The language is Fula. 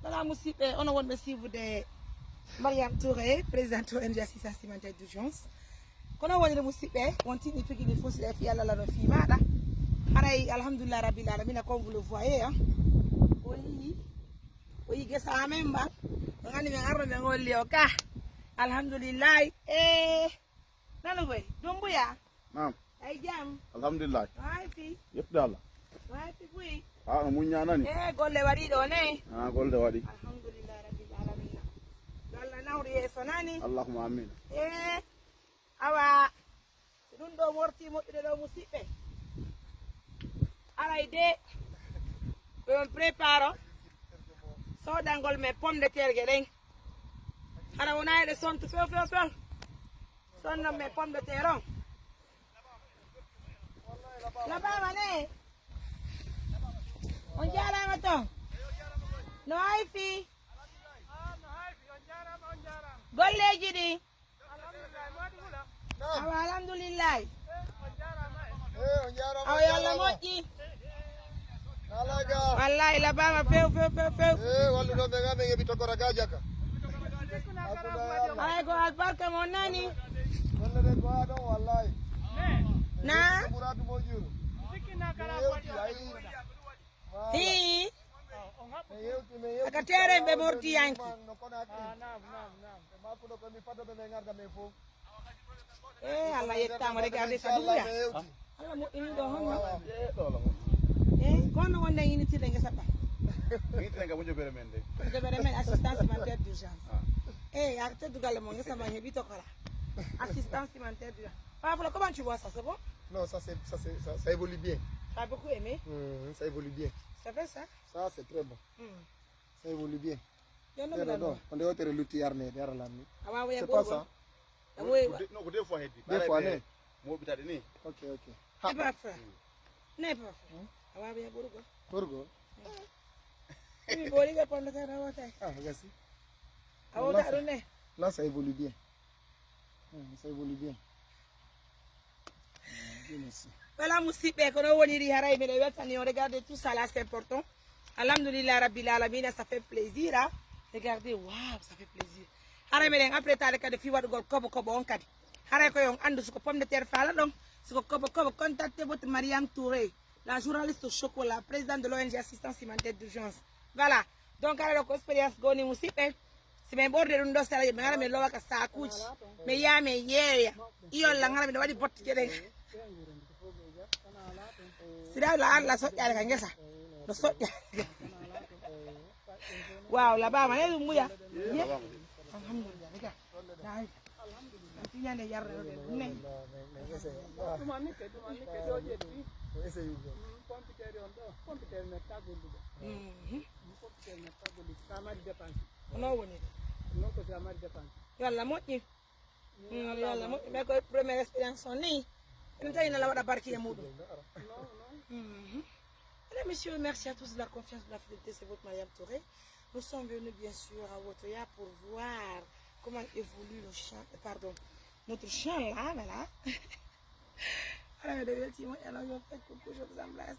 Voilà, Moussipé, on a un suivre de Mariam Touré, présidente de l'ONG Assistance Alimentaire d'Urgence. Quand on a un Moussipé, on tient depuis qu'il faut se faire la fille. Alhamdulillah, Rabbil Alamin, comme vous le voyez. Oui, oui, que ça même pas. On a mis un arbre de l'Olioka. Alhamdulillah. Eh, non, oui, Dumbuya. Naam. Ay jam. Alhamdulillah. Waay fi. Yep dal. Waay fi buy. Ah mun ñaanani. Golle wadi do ne. Ah golle wadi. Alhamdulillah rabbil alamin. Dalla nawri e sonani. Allahumma amin. Awa dun do worti modde do musibbe. Aray de on prépare so dangol me pomme de terre gelen. Ara wona e son to fe. Son no me pomme de terre. La baba ne. On jarama ton. No hay fi. Golleji di. Awa alhamdulillah. Awa yalla moƴƴi. Wallahi la baba few. Wallu do be ngabe ngebi tokora gajaka. Ay go albarka mon nani. Wallu de ko adon wallahi. Na. Muradu mo juro. Hi. Akatere be morti yanki. Allah yettama regardez ça duya. Allah mo ini do honna. Kono wonde ini tile ngesa ba. Ni tenga mo jobere men de. Jobere men assistance alimentaire d'urgence. Arrêtez de galer mon ngesa ba hebi tokala. Assistance alimentaire d'urgence. Papa, comment tu vois ça, c'est bon? Non, ça évolue bien. Tu as beaucoup aimé? Ça évolue bien. C'est vrai ça? Ça, c'est très bon. Ça évolue bien. On est au l'outil armé derrière la nuit. C'est pas ça? Non, deux fois. Deux fois, né? Mo bitade ni. Ok. N'est pas fait. N'est pas fait. Awa bien Bourgo. Bourgo? Oui, Bourgo pour le faire à Wata. Ah, merci. À Wata, là, ça évolue bien. Ça évolue bien. Merci. Voilà, Moussipé, quand on y a mais regardez tout ça là, c'est important. Alhamdulillah, Rabbil Alamin, ça fait plaisir. Hein? Regardez, waouh, ça fait plaisir. Après, tu as le cas de Fiwa de Kobo on kadi. Harakoyon, and ce pomme de terre fala donc, ce Kobo, contactez votre Mariam Touré, la journaliste au chocolat, présidente de l'ONG Assistance Alimentaire d'Urgence. Voilà. Donc, alors, l'expérience goni Moussipé. Si me borde un dos sala, me lowa ka sa kuchi. Me ya me yeya. Iyo la ngara me wadi bot kede. Sida la soja la ngesa. No soja. Wow, la ba ma ne muya. Alhamdulillah. Nika. Dai. Antinya ne yarre ne. Tuma ni ke do je ti. Ese yugo. Pompitere on do. Pompitere me tagudu. Pompitere me tagudu. Sama di dépense. No woni. Non ko sama di dépense. Yalla moƴƴi. Yalla moƴƴi. Mais ko première expérience on ni. En tayina la wada barki e mudum. Mesdames, messieurs, merci à tous de la confiance, de la fidélité. C'est votre Mariam Touré. Nous sommes venus bien sûr à Wotoya pour voir comment évolue le champ, notre champ là, voilà. Alors, je vous embrasse.